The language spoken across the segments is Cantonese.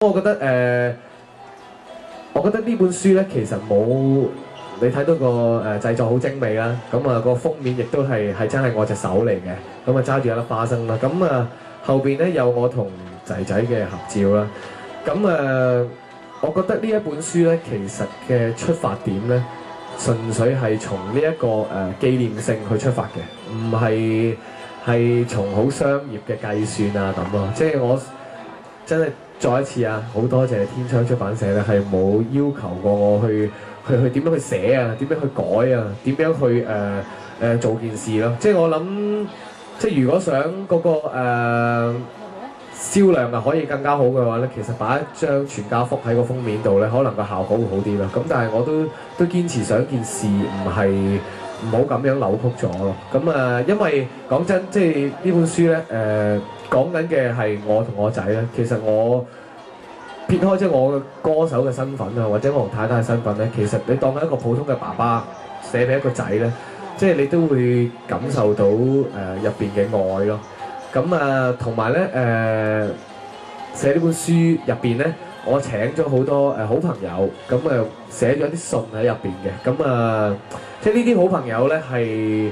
我覺得我覺得呢本書咧其實冇你睇到個製作好精美啦，咁啊個封面亦都係真係我隻手嚟嘅，咁啊揸住一粒花生啦，咁啊後邊咧有我同仔仔嘅合照啦，咁我覺得呢一本書咧其實嘅出發點咧，純粹係從呢一個紀念性去出發嘅，唔係從好商業嘅計算啊咁咯，即係我真係再一次啊，好多謝天窗出版社咧，係冇要求過我去點樣去寫啊，點樣去改啊，點樣去做件事咯。即係我諗，即係如果想嗰個銷量啊可以更加好嘅話咧，其實擺一張全家福喺個封面度咧，可能個效果會好啲咯。咁但係我都堅持想件事唔好咁樣扭曲咗咯。咁因為講真，即係呢本書咧講緊嘅係我同我仔咧，其實我撇開即係我嘅歌手嘅身份啊，或者我同太太嘅身份咧，其實你當係一個普通嘅爸爸寫俾一個仔咧，即係你都會感受到入邊嘅愛咯。咁同埋咧寫呢本書入邊咧，我請咗好多好朋友，咁寫咗啲信喺入邊嘅。咁即係呢啲好朋友咧係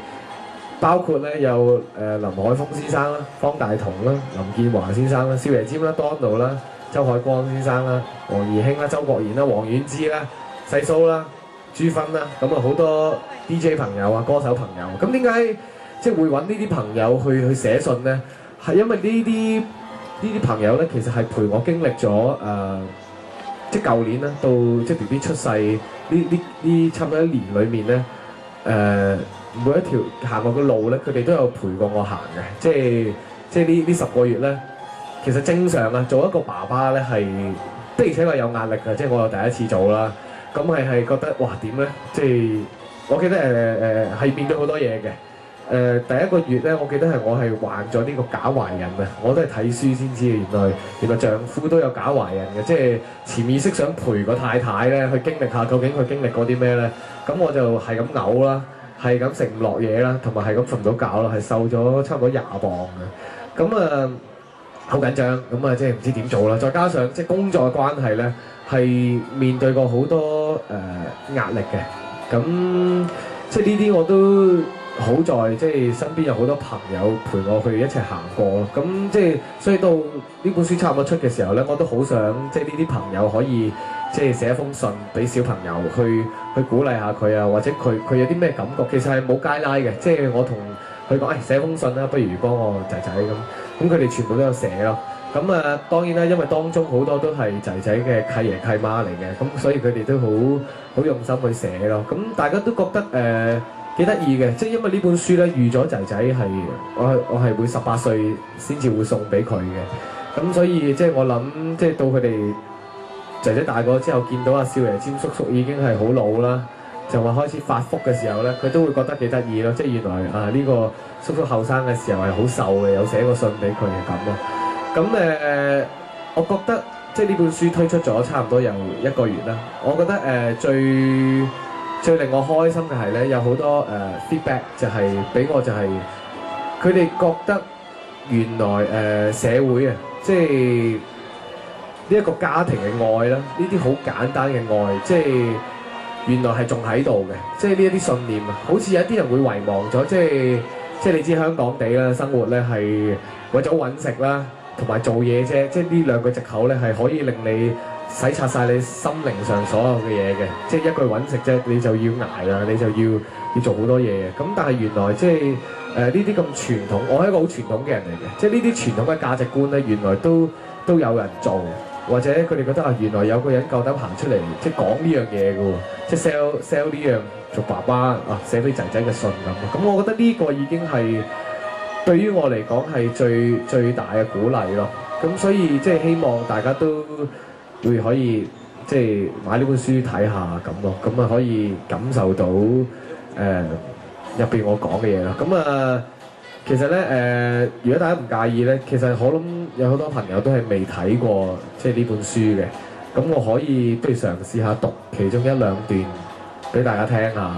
包括咧有林海峰先生啦、方大同啦、林建華先生啦、少爺占啦、Donald 啦、周海光先生啦、黃怡興啦、周國賢啦、黃遠之啦、細蘇啦、朱芬啦，咁好多 DJ 朋友啊、歌手朋友。咁點解即係會揾呢啲朋友去寫信咧？係因為呢啲朋友咧，其實係陪我經歷咗即係舊年啦，到即係 BB 出世呢差唔多1年裏面咧，每一條行過嘅路咧，佢哋都有陪過我行嘅。即係呢10個月咧，其實正常啊，做一個爸爸咧係的而且確有壓力嘅。即係我又第一次做啦，咁係覺得哇點咧？即係我記得係面對好多嘢嘅。第一個月咧，我記得我係患咗呢個假懷孕啊！我都係睇書先知，原來丈夫都有假懷孕嘅，即係潛意識想陪個太太咧去經歷下究竟佢經歷過啲咩咧。咁我就係咁嘔啦，係咁食唔落嘢啦，同埋係咁瞓唔到覺啦，係瘦咗差唔多20磅嘅。咁好緊張，咁即係唔知點做啦。再加上即係工作嘅關係咧，係面對過好多壓力嘅。咁即係呢啲我都好在即係身邊有好多朋友陪我去一齊行過，咁即係所以到呢本書差唔多出嘅時候咧，我都好想即係呢啲朋友可以即係寫一封信俾小朋友去鼓勵下佢啊，或者佢有啲咩感覺，其實係冇街拉嘅，即係我同佢講寫封信啦，不如幫我仔仔咁佢哋全部都有寫咯。咁當然啦，因為當中好多都係仔仔嘅契爺契媽嚟嘅，咁所以佢哋都好用心去寫咯。咁大家都覺得幾得意嘅，即係因為呢本書咧預咗仔仔係我係會18歲先至會送俾佢嘅，咁所以即係我諗，即係到佢哋仔仔大個之後，見到阿少爺占叔叔已經係好老啦，就話開始發福嘅時候咧，佢都會覺得幾得意咯。即係原來呢個叔叔後生嘅時候係好瘦嘅，有寫個信俾佢嘅咁咯。咁我覺得即係呢本書推出咗差唔多有1個月啦，我覺得最令我開心嘅係咧，有好多feedback 就係俾我，就係佢哋覺得原來社會啊，即係呢一個家庭嘅愛啦，呢啲好簡單嘅愛，即係原來係仲喺度嘅，即係呢一啲信念啊，好似有啲人會遺忘咗，即係你知香港地啦，生活咧係為咗揾食啦，同埋做嘢啫，即係呢2個藉口咧係可以令你洗刷晒你心靈上所有嘅嘢嘅，即係一句揾食啫，你就要捱啦，你就要做好多嘢嘅。咁但係原來即係呢啲咁傳統，我係一個好傳統嘅人嚟嘅，即係呢啲傳統嘅價值觀咧，原來都有人做，或者佢哋覺得原來有個人夠膽行出嚟，即係講呢樣嘢嘅喎，即係 sell 呢樣做爸爸寫俾仔仔嘅信咁。咁我覺得呢個已經係對於我嚟講係最大嘅鼓勵咯。咁所以即係希望大家都會可以即係買呢本書睇下咁咯，咁可以感受到入邊我講嘅嘢咯。咁其實咧如果大家唔介意咧，其實我諗有好多朋友都係未睇過即係呢本書嘅，咁我可以不如嘗試下讀其中1-2段俾大家聽下。